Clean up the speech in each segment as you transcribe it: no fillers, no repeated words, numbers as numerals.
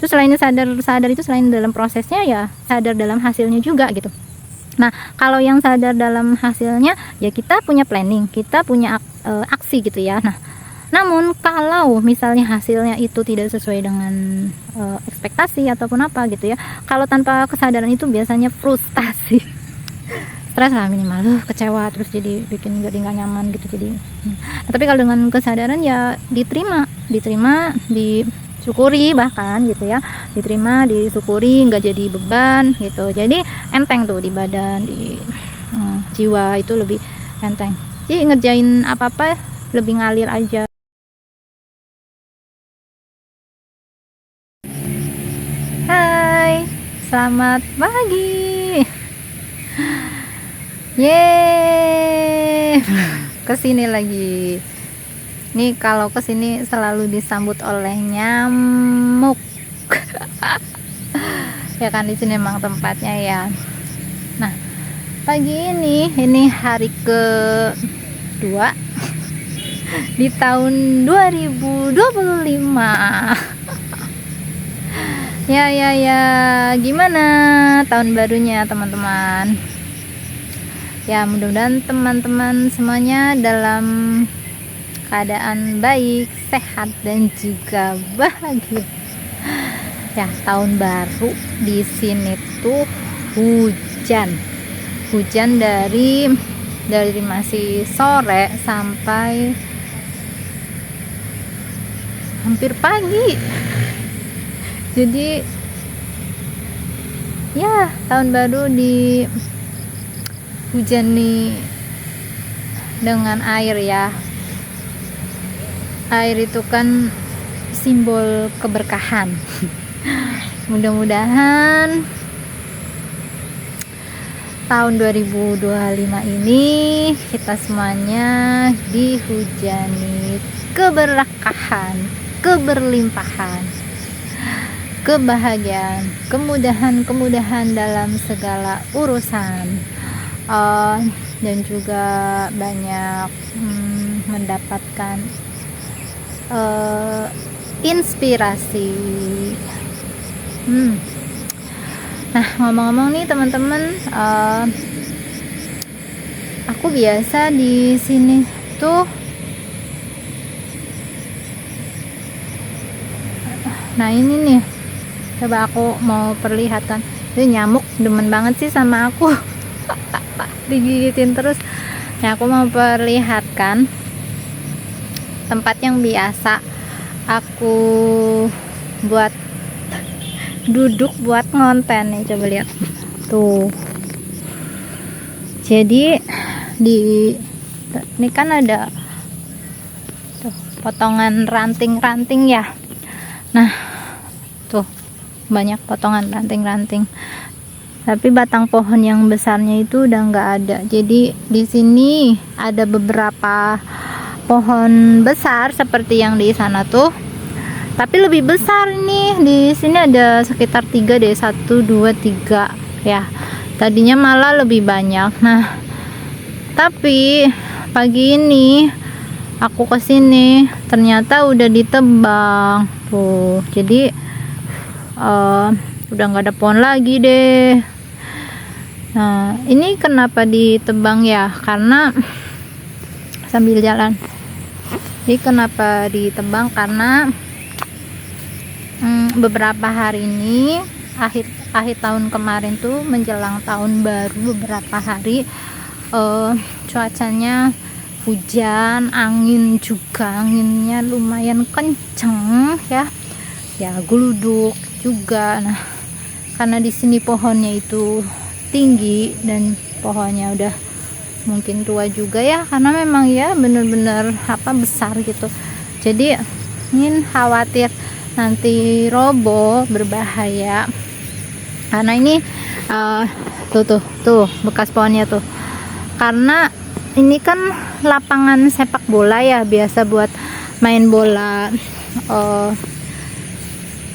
Terus selain sadar itu, selain dalam prosesnya ya sadar dalam hasilnya juga gitu. Nah, kalau yang sadar dalam hasilnya ya kita punya planning, kita punya aksi gitu ya. Nah, namun kalau misalnya hasilnya itu tidak sesuai dengan ekspektasi ataupun apa gitu ya, kalau tanpa kesadaran itu biasanya frustasi, stres lah minimal, kecewa, terus jadi bikin nggak nyaman gitu. Jadi nah, tapi kalau dengan kesadaran ya diterima, disyukuri, bahkan gitu ya, diterima, disyukuri, nggak jadi beban gitu. Jadi enteng tuh di badan, di jiwa itu lebih enteng. Jadi ngerjain apa-apa lebih ngalir aja. Hai, selamat pagi. Yeay, kesini lagi. Nih kalau kesini selalu disambut oleh nyamuk. Ya kan, di sini memang tempatnya ya. Nah, pagi ini hari kedua di tahun 2025. Ya, gimana tahun barunya teman-teman? Ya, mudah-mudahan teman-teman semuanya dalam keadaan baik, sehat, dan juga bahagia. Ya, tahun baru di sini tuh hujan dari masih sore sampai hampir pagi. Jadi ya, tahun baru di hujani dengan air ya. Air itu kan simbol keberkahan. Mudah-mudahan tahun 2025 ini kita semuanya dihujani keberkahan, keberlimpahan, kebahagiaan, kemudahan dalam segala urusan, dan juga banyak mendapatkan inspirasi. Nah, ngomong-ngomong nih teman-teman, aku biasa di sini tuh, nah ini nih, coba aku mau perlihatkan. Ini nyamuk demen banget sih sama aku. Digigitin terus. Nah, aku mau perlihatkan tempat yang biasa aku buat duduk buat ngonten nih, coba lihat tuh. Jadi ini kan ada tuh potongan ranting-ranting ya. Nah, tuh banyak potongan ranting-ranting. Tapi batang pohon yang besarnya itu udah nggak ada. Jadi di sini ada beberapa pohon besar seperti yang di sana tuh, tapi lebih besar nih. Di sini ada sekitar 3 deh, 1, 2, 3 ya. Tadinya malah lebih banyak. Nah, tapi pagi ini aku kesini ternyata udah ditebang tuh. Jadi udah nggak ada pohon lagi deh. Nah, ini kenapa ditebang ya? Karena sambil jalan. Jadi kenapa ditebang? Karena beberapa hari ini, akhir tahun kemarin tuh menjelang tahun baru, beberapa hari cuacanya hujan, angin juga, anginnya lumayan kenceng ya, geluduk juga. Nah, karena di sini pohonnya itu tinggi dan pohonnya udah mungkin tua juga ya, karena memang ya bener-bener besar gitu. Jadi ingin khawatir nanti roboh, berbahaya. Karena ini tuh bekas pohonnya tuh. Karena ini kan lapangan sepak bola ya, biasa buat main bola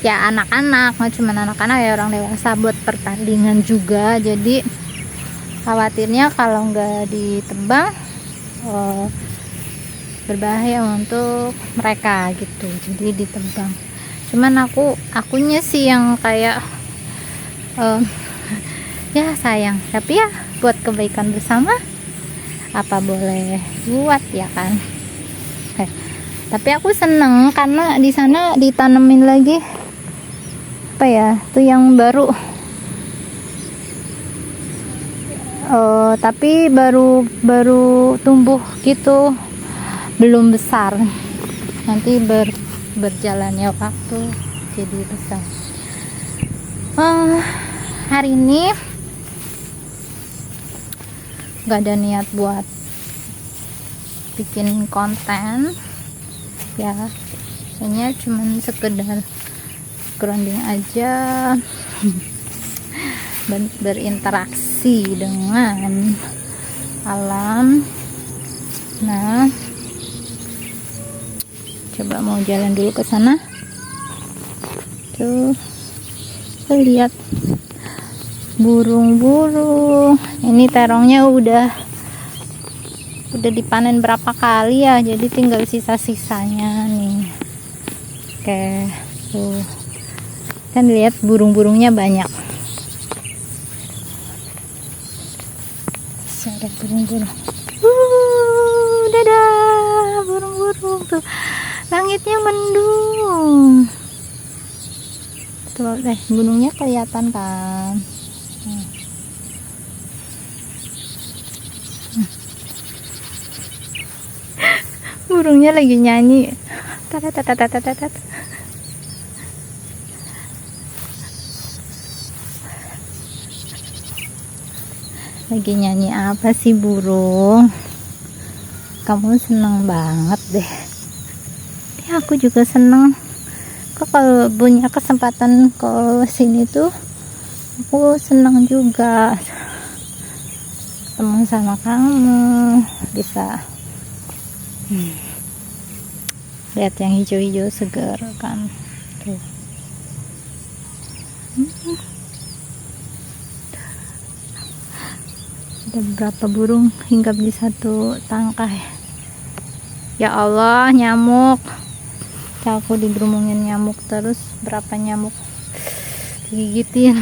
ya anak-anak, nggak cuma anak-anak ya, orang dewasa, buat pertandingan juga. Jadi khawatirnya kalau nggak ditebang berbahaya untuk mereka gitu. Jadi ditebang. Cuman akunya sih yang kayak ya sayang, tapi ya buat kebaikan bersama apa boleh buat ya kan. Tapi aku seneng karena di sana ditanemin lagi apa ya tuh yang baru, tapi baru tumbuh gitu, belum besar. Nanti berjalannya waktu jadi besar. Hari ini gak ada niat buat bikin konten ya, hanya cuman sekedar grounding aja berinteraksi dengan alam. Nah, coba mau jalan dulu ke sana. Tuh, lihat burung-burung. Ini terongnya udah dipanen berapa kali ya, jadi tinggal sisa-sisanya nih. Oke, tuh kan lihat burung-burungnya banyak. Ada burung-burung. Dadah burung-burung tuh, langitnya mendung. Tuh gunungnya kelihatan kan. Burungnya lagi nyanyi. Tatatatatatatat. Lagi nyanyi apa sih burung? Kamu seneng banget deh. Ya, aku juga seneng. Kok kalau punya kesempatan ke sini tuh aku seneng juga ketemu sama kamu, bisa lihat yang hijau-hijau segar kan tuh. Ada beberapa burung hinggap di satu tangkai. Ya Allah, nyamuk. Aku digerumungin nyamuk terus, berapa nyamuk digigitin.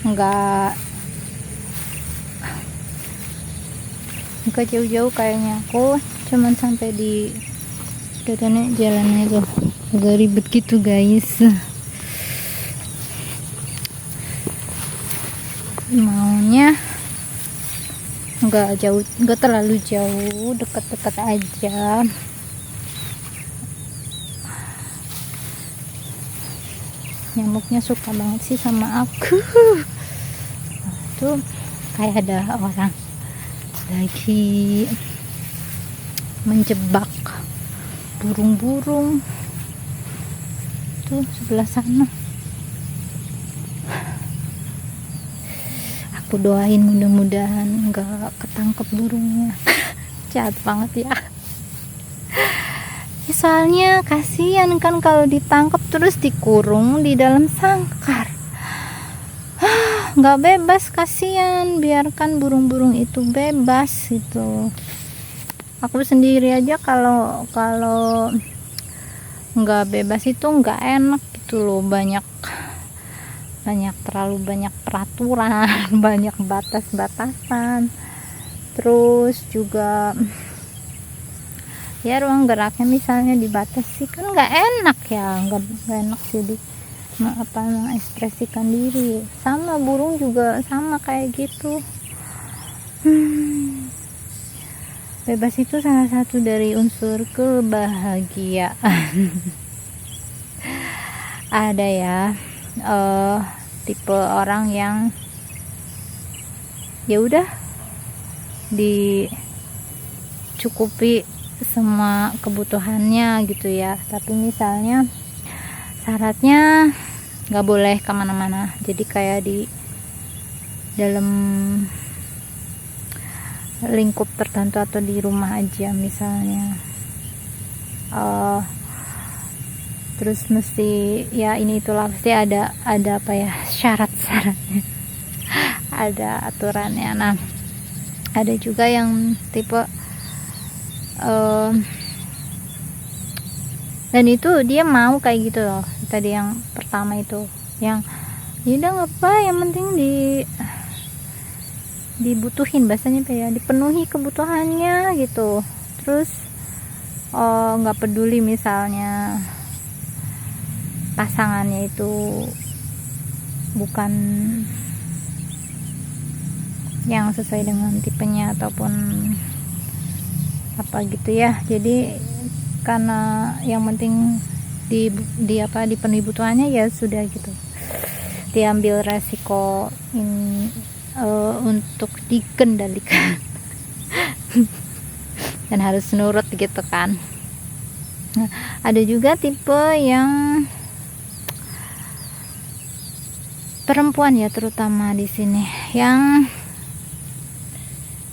Enggak jauh-jauh kayaknya, aku cuman sampai di jalannya tuh agak ribet gitu guys. Maunya enggak terlalu jauh, dekat-dekat aja. Nyamuknya suka banget sih sama aku. Tuh kayak ada orang lagi menjebak burung-burung tuh sebelah sana. Aku doain mudah-mudahan nggak ketangkep burungnya. Jahat banget ya. Ya soalnya kasihan kan kalau ditangkap terus dikurung di dalam sangkar. Nggak bebas, kasihan. Biarkan burung-burung itu bebas gitu. Aku sendiri aja kalau nggak bebas itu nggak enak gitu loh. Terlalu banyak peraturan, banyak batas-batasan. Terus juga ya ruang geraknya misalnya dibatasi kan nggak enak ya, nggak enak jadi mengekspresikan diri. Sama burung juga sama kayak gitu. Bebas itu salah satu dari unsur kebahagiaan. Ada ya tipe orang yang ya udah dicukupi semua kebutuhannya gitu ya, tapi misalnya syaratnya nggak boleh kemana-mana, jadi kayak di dalam lingkup tertentu atau di rumah aja misalnya. Terus mesti ya ini itulah, pasti ada apa ya, syarat-syaratnya. Ada aturannya. Nah Ada juga yang tipe dan itu dia mau kayak gitu loh. Tadi yang pertama itu yang ya udah nggak apa, yang penting dibutuhin, bahasanya apa ya, dipenuhi kebutuhannya gitu. Terus nggak peduli misalnya pasangannya itu bukan yang sesuai dengan tipenya ataupun apa gitu ya. Jadi karena yang penting dipenuhi kebutuhannya, ya sudah gitu, diambil resiko untuk dikendalikan dan harus nurut gitu kan. Nah, ada juga tipe yang perempuan ya, terutama di sini yang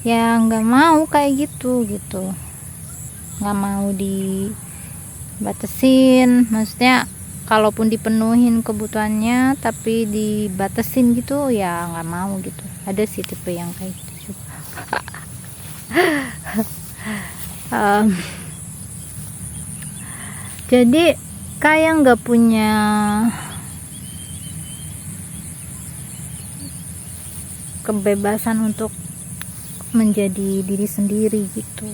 nggak mau kayak gitu, nggak mau dibatasin, maksudnya kalaupun dipenuhin kebutuhannya tapi dibatasin gitu ya nggak mau gitu. Ada sih tipe yang kayak gitu juga. Jadi kayak nggak punya kebebasan untuk menjadi diri sendiri gitu.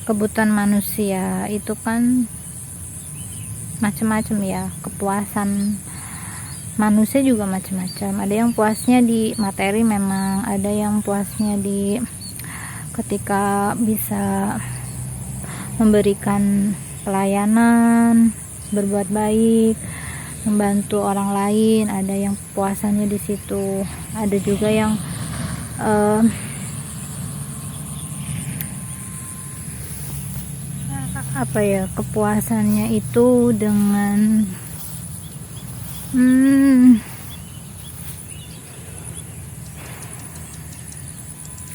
Kebutuhan manusia itu kan macam-macam ya, kepuasan manusia juga macam-macam. Ada yang puasnya di materi, memang ada yang puasnya di ketika bisa memberikan pelayanan, berbuat baik, membantu orang lain, ada yang puasannya di situ. Ada juga yang apa ya, kepuasannya itu dengan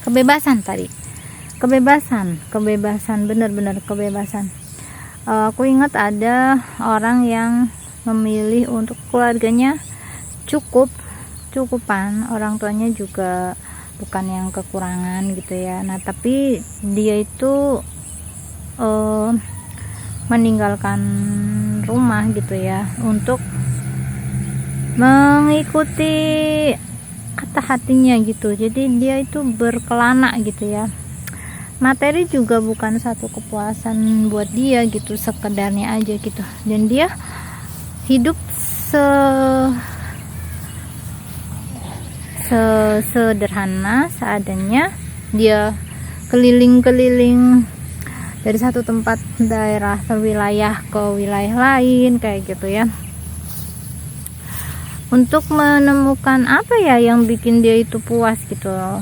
kebebasan tadi, kebebasan benar-benar kebebasan. Aku ingat ada orang yang memilih untuk keluarganya cukupan, orang tuanya juga bukan yang kekurangan gitu ya. Nah tapi dia itu meninggalkan rumah gitu ya untuk mengikuti kata hatinya gitu. Jadi dia itu berkelana gitu ya. Materi juga bukan satu kepuasan buat dia gitu, sekedarnya aja gitu. Dan dia hidup sederhana seadanya. Dia keliling-keliling dari satu tempat daerah ke wilayah lain kayak gitu ya, untuk menemukan apa ya yang bikin dia itu puas gitu loh.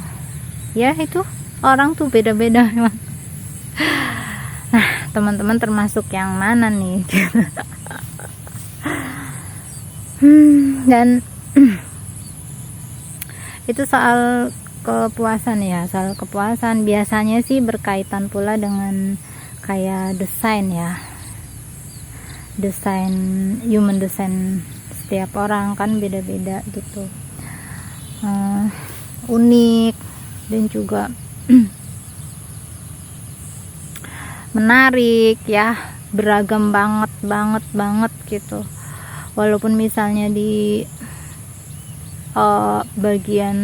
Ya itu orang tuh beda-beda memang. Nah teman-teman termasuk yang mana nih? Dan itu soal kepuasan ya, soal kepuasan biasanya sih berkaitan pula dengan kayak desain ya, desain, human design. Setiap orang kan beda-beda gitu, unik dan juga menarik ya, beragam banget gitu. Walaupun misalnya di bagian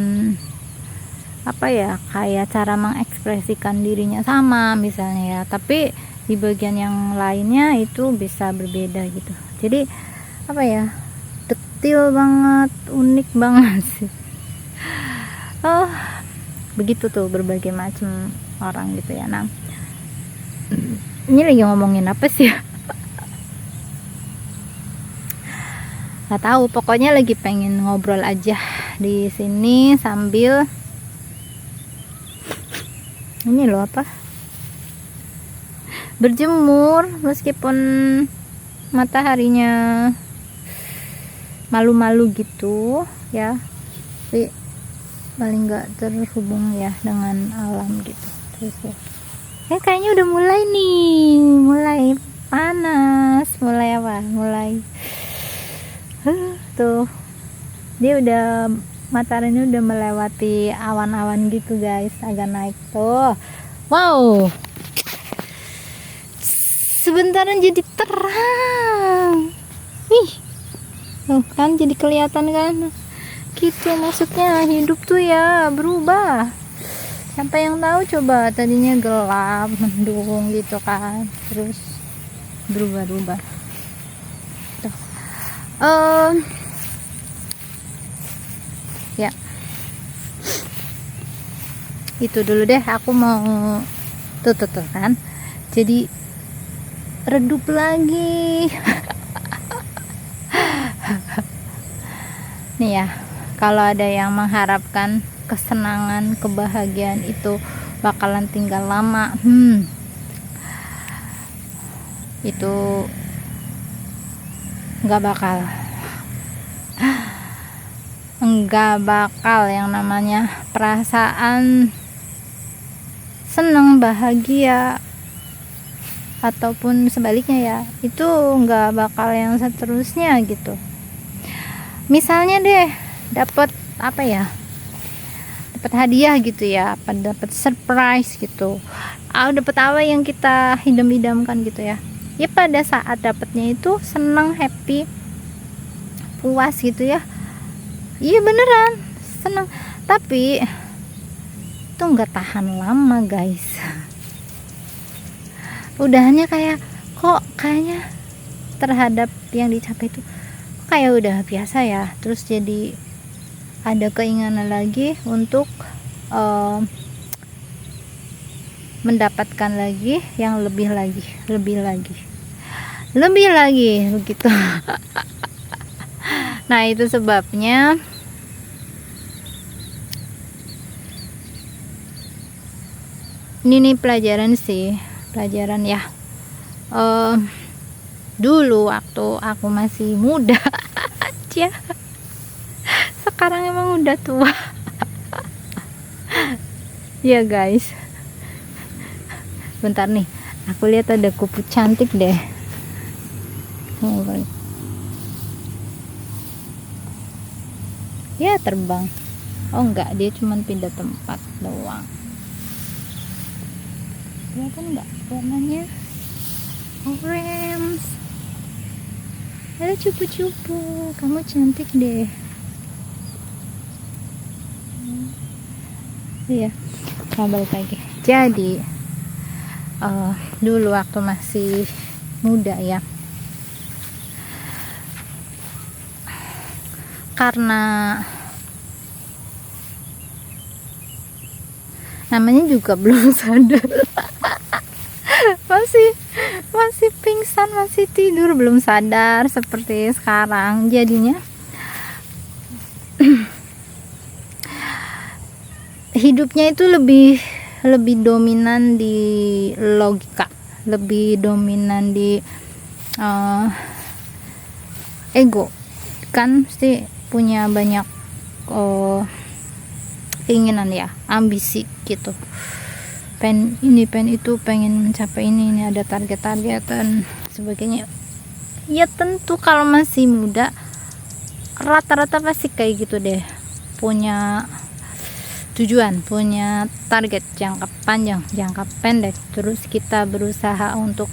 apa ya, kayak cara mengekspresikan dirinya sama misalnya ya, tapi di bagian yang lainnya itu bisa berbeda gitu. Jadi apa ya, detil banget, unik banget sih. Begitu tuh berbagai macam orang gitu ya. Nah ini lagi ngomongin apa sih ya? Nggak tahu, pokoknya lagi pengen ngobrol aja di sini sambil ini loh apa, berjemur meskipun mataharinya malu-malu gitu ya, tapi paling nggak terhubung ya dengan alam gitu. Terus ya kayaknya udah mulai nih, mulai panas, mulai apa, mulai tuh dia udah matahari ini udah melewati awan-awan gitu guys, agak naik tuh. Wow, sebentaran jadi terang. Ih, tuh kan jadi kelihatan kan, gitu maksudnya hidup tuh ya berubah. Siapa yang tahu coba, tadinya gelap mendung gitu kan, terus berubah-ubah tuh. Ya itu dulu deh, aku mau tuh kan, jadi redup lagi. Nih ya, kalau ada yang mengharapkan kesenangan, kebahagiaan itu bakalan tinggal lama, itu nggak bakal yang namanya perasaan senang, bahagia, ataupun sebaliknya ya, itu nggak bakal yang seterusnya gitu. Misalnya deh dapat apa ya, dapat hadiah gitu ya, apa dapat surprise gitu, dapat apa yang kita idam-idamkan gitu ya, ya pada saat dapatnya itu senang, happy, puas gitu ya, iya beneran senang, tapi itu nggak tahan lama guys. Udahannya kayak kok kayaknya terhadap yang dicapai itu kayak udah biasa ya, terus jadi ada keinginan lagi untuk mendapatkan lagi yang lebih lagi begitu. Nah itu sebabnya ini nih pelajaran ya. Dulu waktu aku masih muda aja, sekarang emang udah tua. Ya guys, bentar nih, aku lihat ada kupu cantik deh. Ya terbang, oh enggak, dia cuman pindah tempat doang. Kelihatan enggak warnanya? Orange. Ada cupu-cupu, kamu cantik deh. Iya, balik lagi. Jadi dulu waktu masih muda ya, karena namanya juga belum sadar. masih pingsan, masih tidur, belum sadar seperti sekarang. Jadinya hidupnya itu lebih dominan di logika, lebih dominan di ego kan, pasti punya banyak keinginan ya, ambisi gitu, pengen ini, pengen itu, pengen mencapai ini ada target dan sebagainya. Ya tentu kalau masih muda rata-rata pasti kayak gitu deh, punya tujuan, punya target jangka panjang, jangka pendek, terus kita berusaha untuk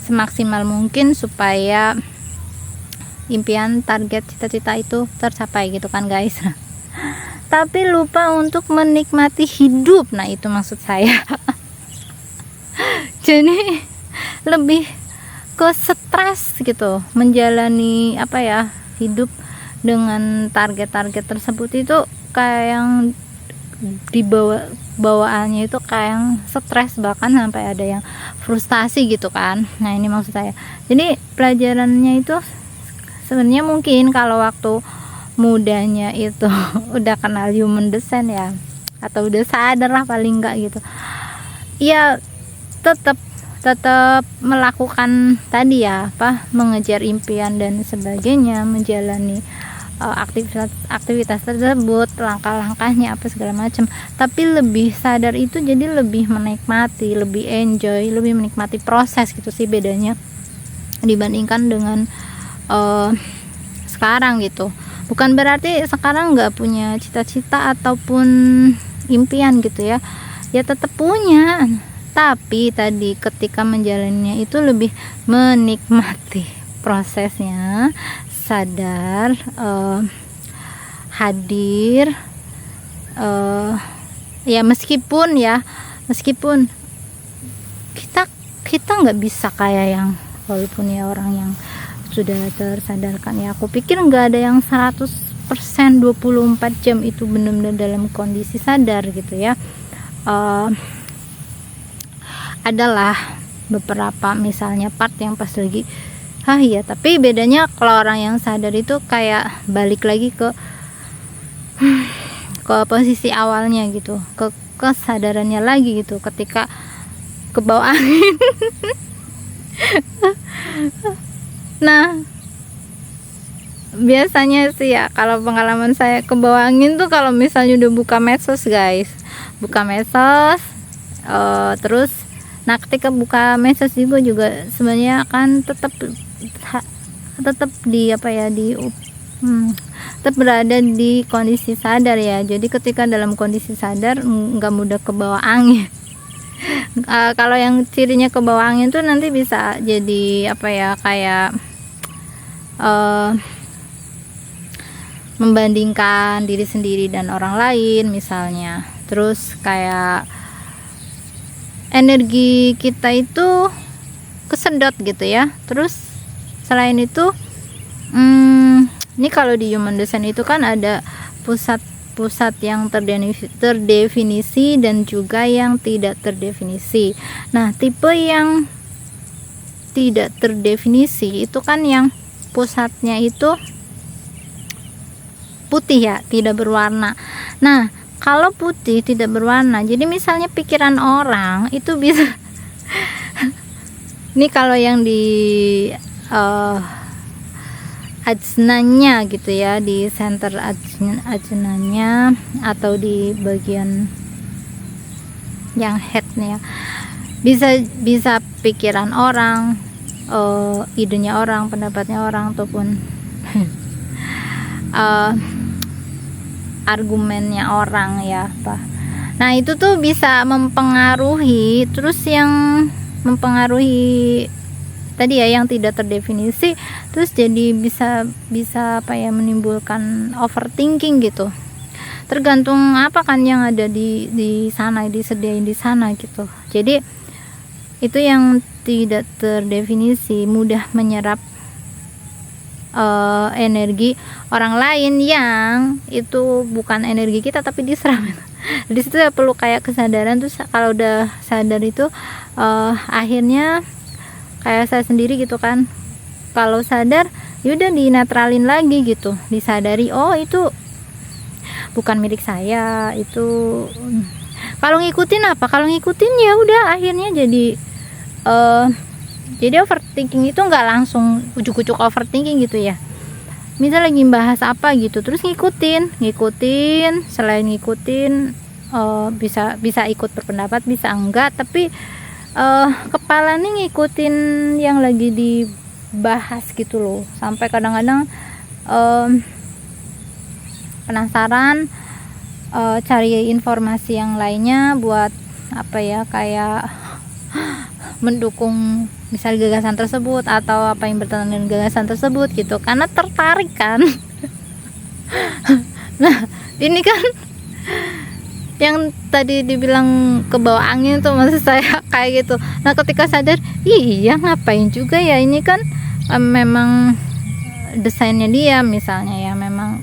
semaksimal mungkin supaya impian, target, cita-cita itu tercapai gitu kan guys. Tapi lupa untuk menikmati hidup. Nah itu maksud saya. Jadi lebih ke stres gitu menjalani apa ya, hidup dengan target-target tersebut itu kayak yang bawaannya itu kayak yang stres, bahkan sampai ada yang frustasi gitu kan. Nah ini maksud saya. Jadi pelajarannya itu sebenarnya mungkin kalau waktu mudanya itu udah kenal human design ya, atau udah sadar lah paling enggak gitu ya, tetap melakukan tadi ya, apa, mengejar impian dan sebagainya, menjalani aktivitas tersebut, langkah-langkahnya apa segala macam, tapi lebih sadar itu, jadi lebih menikmati, lebih enjoy, lebih menikmati proses gitu sih bedanya dibandingkan dengan sekarang gitu. Bukan berarti sekarang nggak punya cita-cita ataupun impian gitu ya, ya tetap punya, tapi tadi ketika menjalannya itu lebih menikmati prosesnya, sadar, hadir, ya meskipun kita nggak bisa kayak yang, walaupun ya orang yang sudah tersadarkan ya, aku pikir nggak ada yang 100% 24 jam itu benar-benar dalam kondisi sadar gitu ya. Adalah beberapa misalnya part yang pas lagi ya, tapi bedanya kalau orang yang sadar itu kayak balik lagi ke posisi awalnya gitu, ke kesadarannya lagi gitu ketika ke bawah angin. Nah, biasanya sih ya, kalau pengalaman saya ke bawah angin tuh kalau misalnya udah buka medsos guys, terus nah ketika buka medsos juga sebenarnya kan tetap di tetap berada di kondisi sadar ya. Jadi ketika dalam kondisi sadar nggak mudah ke bawah angin. Kalau yang cirinya ke bawah angin tuh nanti bisa jadi kayak membandingkan diri sendiri dan orang lain misalnya. Terus kayak energi kita itu kesedot gitu ya. Terus selain itu ini kalau di human design itu kan ada pusat yang terdefinisi dan juga yang tidak terdefinisi. Nah, tipe yang tidak terdefinisi itu kan yang pusatnya itu putih ya, tidak berwarna. Nah, kalau putih tidak berwarna, jadi misalnya pikiran orang itu bisa ini kalau yang di ajnanya gitu ya, di center ajnanya atau di bagian yang headnya, bisa pikiran orang, idenya orang, pendapatnya orang, ataupun argumennya orang ya Pak. Nah, itu tuh bisa mempengaruhi. Terus yang mempengaruhi tadi ya yang tidak terdefinisi, terus jadi bisa menimbulkan overthinking gitu. Tergantung apa kan yang ada di sana, disediain di sana gitu. Jadi itu yang tidak terdefinisi mudah menyerap energi orang lain yang itu bukan energi kita tapi diserap. Di situ ya perlu kayak kesadaran. Terus kalau udah sadar itu akhirnya kayak saya sendiri gitu kan, kalau sadar yaudah dinetralin lagi gitu, disadari oh itu bukan milik saya. Itu kalau ngikutin ya udah akhirnya jadi overthinking itu nggak langsung ujuk-ujuk overthinking gitu ya. Misal lagi bahas apa gitu terus ngikutin, selain ngikutin bisa ikut berpendapat, bisa enggak, tapi kepala nih ngikutin yang lagi dibahas gitu loh, sampai kadang-kadang penasaran, cari informasi yang lainnya buat kayak mendukung misal gagasan tersebut atau apa yang bertentangan dengan gagasan tersebut gitu, karena tertarik kan. Nah, ini kan yang tadi dibilang ke bawah angin tuh maksud saya kayak gitu. Nah, ketika sadar iya ngapain juga ya, ini kan memang desainnya dia misalnya ya, memang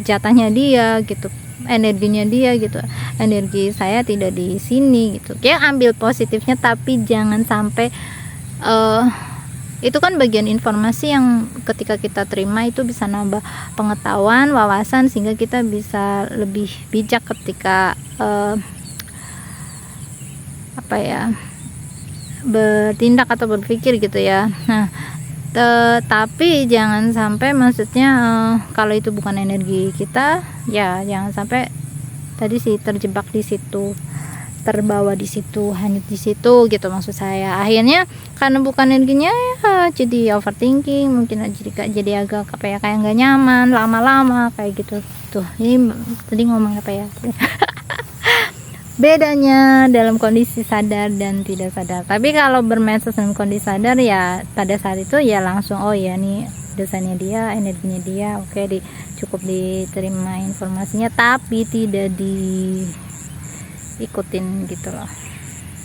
jatahnya dia gitu, energinya dia gitu, energi saya tidak di sini gitu ya. Ambil positifnya tapi jangan sampai itu kan bagian informasi yang ketika kita terima itu bisa nambah pengetahuan, wawasan, sehingga kita bisa lebih bijak ketika bertindak atau berpikir gitu ya. Nah, tapi jangan sampai maksudnya kalau itu bukan energi kita ya jangan sampai tadi sih terjebak di situ. terbawa di situ, hanyut di situ gitu maksud saya. Akhirnya karena bukan energinya ya jadi overthinking, mungkin jadi agak kayak nggak nyaman lama-lama kayak gitu. Tuh ini tadi ngomong apa ya? Bedanya dalam kondisi sadar dan tidak sadar. Tapi kalau bermedsos dalam kondisi sadar ya pada saat itu ya langsung oh ya nih dosanya dia, energinya dia, oke, cukup diterima informasinya tapi tidak diikutin gitu loh.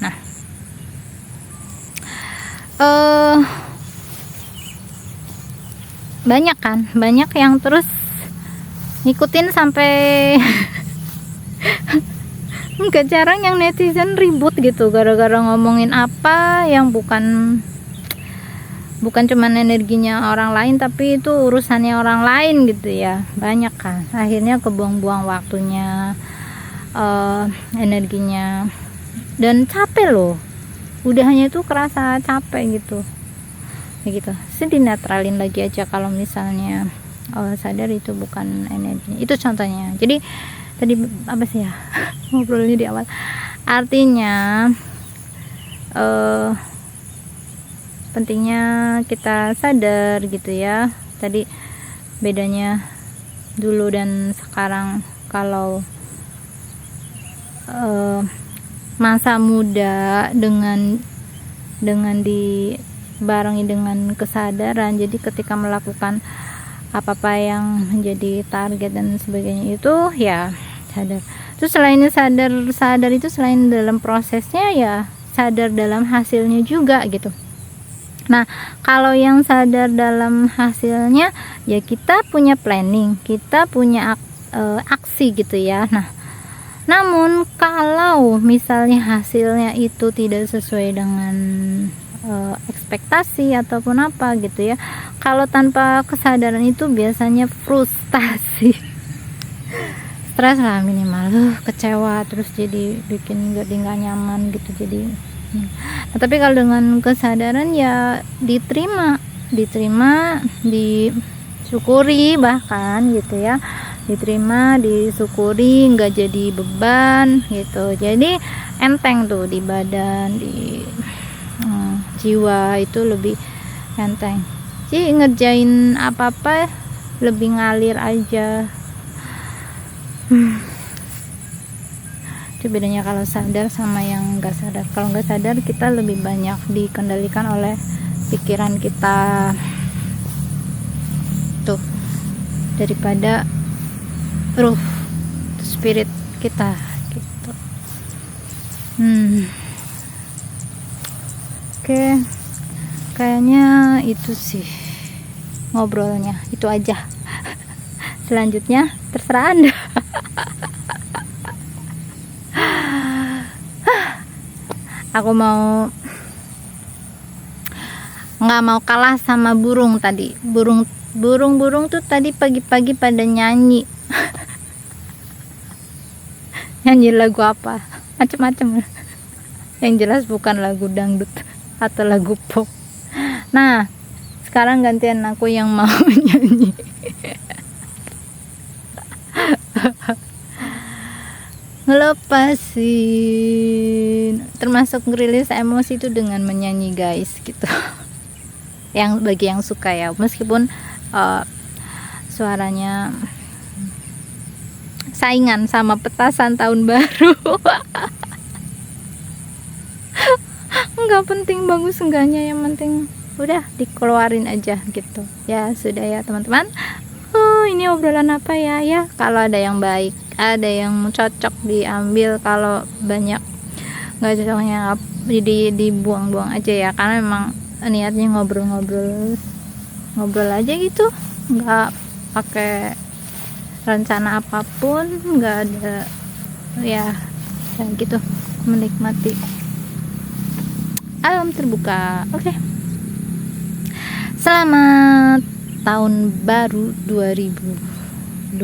Nah, banyak yang terus ngikutin sampai nggak jarang yang netizen ribut gitu gara-gara ngomongin apa yang bukan cuman energinya orang lain tapi itu urusannya orang lain gitu ya. Banyak kan akhirnya kebuang-buang waktunya, energinya, dan capek loh, udahnya itu kerasa capek gitu kayak gitu. Dinetralin lagi aja kalau misalnya sadar itu bukan energi. Itu contohnya. Jadi tadi apa sih ya ngobrolnya di awal, artinya pentingnya kita sadar gitu ya. Tadi bedanya dulu dan sekarang, kalau masa muda dengan dibarengi dengan kesadaran, jadi ketika melakukan apa-apa yang menjadi target dan sebagainya itu ya sadar. Terus selain sadar itu selain dalam prosesnya ya sadar dalam hasilnya juga gitu. Nah, kalau yang sadar dalam hasilnya ya kita punya planning, kita punya aksi gitu ya. Nah, namun kalau misalnya hasilnya itu tidak sesuai dengan ekspektasi ataupun apa gitu ya, kalau tanpa kesadaran itu biasanya frustasi, stres lah minimal, kecewa, terus jadi bikin nggak nyaman gitu. Jadi nah, tapi kalau dengan kesadaran ya diterima, disyukuri bahkan gitu ya, diterima, disyukuri, nggak jadi beban gitu. Jadi enteng tuh di badan, di jiwa itu lebih enteng. Jadi ngerjain apa-apa lebih ngalir aja. Itu bedanya kalau sadar sama yang nggak sadar. Kalau nggak sadar kita lebih banyak dikendalikan oleh pikiran kita tuh daripada ruh, spirit kita gitu. Oke, kayaknya itu sih ngobrolnya, itu aja. Selanjutnya terserah Anda. Aku nggak mau kalah sama burung tadi. Burung tuh tadi pagi-pagi pada nyanyi. Nyanyi lagu apa? Macem-macem. Yang jelas bukan lagu dangdut atau lagu pop. Nah, sekarang gantian aku yang mau nyanyi. Ngelepasin, termasuk ngerilis emosi itu dengan menyanyi guys gitu. Yang bagi yang suka ya, meskipun suaranya saingan sama petasan tahun baru. Nggak penting bagus enggaknya, yang penting udah dikeluarin aja gitu ya. Sudah ya teman-teman, ini obrolan apa ya, kalau ada yang baik, ada yang cocok diambil, kalau banyak nggak cocoknya dibuang-buang aja ya, karena memang niatnya ngobrol aja gitu, nggak pakai rencana apapun, nggak ada ya gitu, menikmati alam terbuka. Oke. Selamat tahun baru 2025.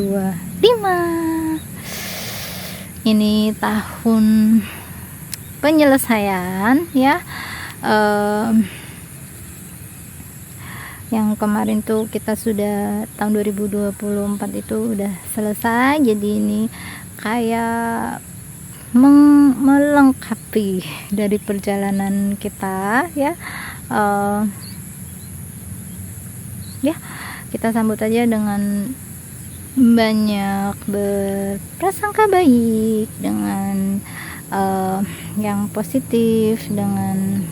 Ini tahun penyelesaian ya. Yang kemarin tuh kita sudah tahun 2024 itu udah selesai. Jadi ini kayak melengkapi dari perjalanan kita ya. Ya, kita sambut aja dengan banyak berprasangka baik, dengan yang positif, dengan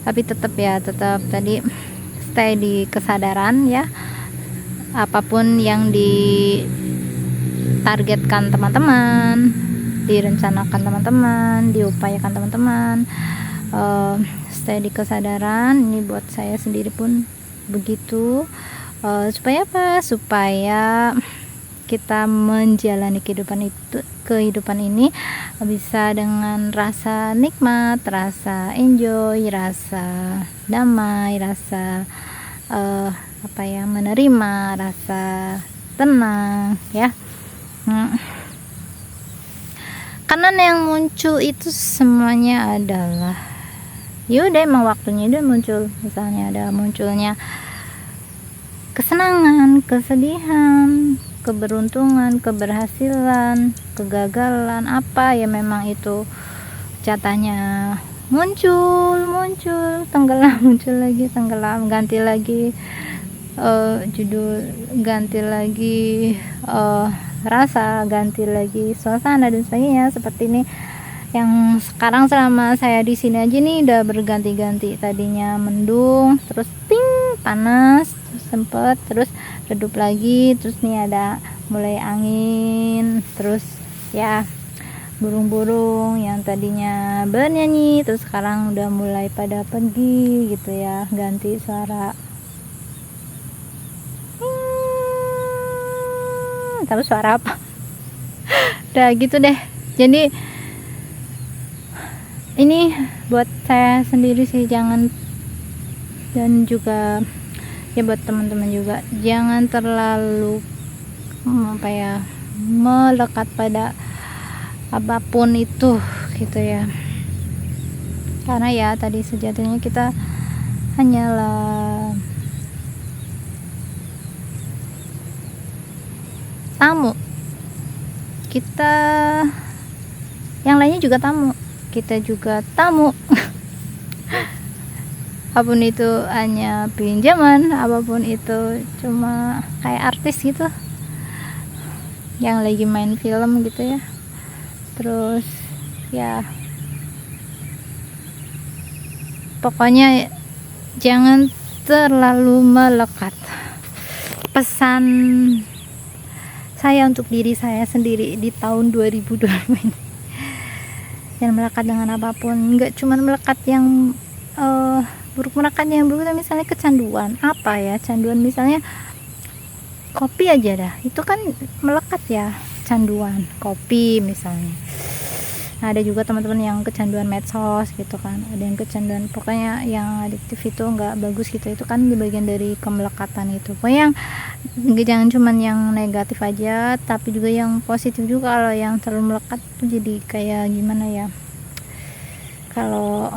tapi tetap tadi stay di kesadaran ya. Apapun yang ditargetkan teman-teman, direncanakan teman-teman, diupayakan teman-teman, stay di kesadaran. Ini buat saya sendiri pun begitu, supaya apa? Supaya kita menjalani kehidupan ini bisa dengan rasa nikmat, rasa enjoy, rasa damai, rasa menerima, rasa tenang ya. Karena yang muncul itu semuanya adalah yaudah emang waktunya udah muncul. Misalnya ada munculnya kesenangan, kesedihan, keberuntungan, keberhasilan, kegagalan, apa ya, memang itu jatahnya muncul, tenggelam, muncul lagi, tenggelam, ganti lagi judul, ganti lagi rasa, ganti lagi suasana dan sebagainya. Seperti ini yang sekarang selama saya di sini aja nih udah berganti-ganti. Tadinya mendung, terus ping panas, terus sempet, terus redup lagi, terus nih ada mulai angin, terus ya burung-burung yang tadinya bernyanyi terus sekarang udah mulai pada pergi gitu ya, ganti suara. Terus suara apa? Udah gitu deh. Jadi ini buat saya sendiri sih, jangan, dan juga ya buat teman-teman juga, jangan terlalu melekat pada apapun itu gitu ya. Karena ya tadi sejatinya kita hanyalah tamu, kita yang lainnya juga tamu, kita juga tamu. Apapun itu hanya pinjaman, apapun itu cuma kayak artis gitu yang lagi main film gitu ya. Terus ya pokoknya jangan terlalu melekat. Pesan saya untuk diri saya sendiri di tahun 2020 ini, jangan melekat dengan apapun. Enggak cuma melekat yang buruk, melekat yang buruk, misalnya kecanduan apa ya, canduan misalnya kopi aja dah, itu kan melekat ya, canduan kopi misalnya. Nah, ada juga teman-teman yang kecanduan medsos gitu kan, ada yang kecanduan, pokoknya yang adiktif itu nggak bagus gitu. Itu kan di bagian dari kemelekatan itu. Pokoknya yang jangan cuman yang negatif aja, tapi juga yang positif juga. Kalau yang terlalu melekat tuh jadi kayak gimana ya, kalau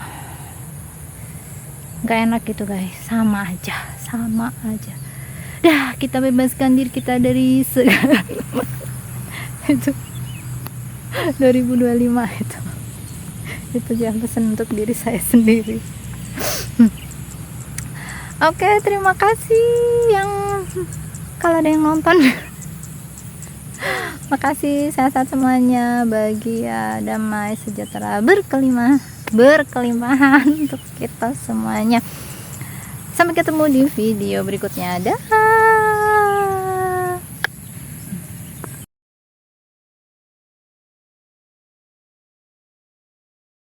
nggak enak gitu guys, sama aja dah. Kita bebaskan diri kita dari segala itu 2025 itu jangan pesan untuk diri saya sendiri. Oke, terima kasih yang kalau ada yang nonton. Makasih, sehat semuanya, bahagia, damai, sejahtera, berkelimpahan untuk kita semuanya. Sampai ketemu di video berikutnya. Dah.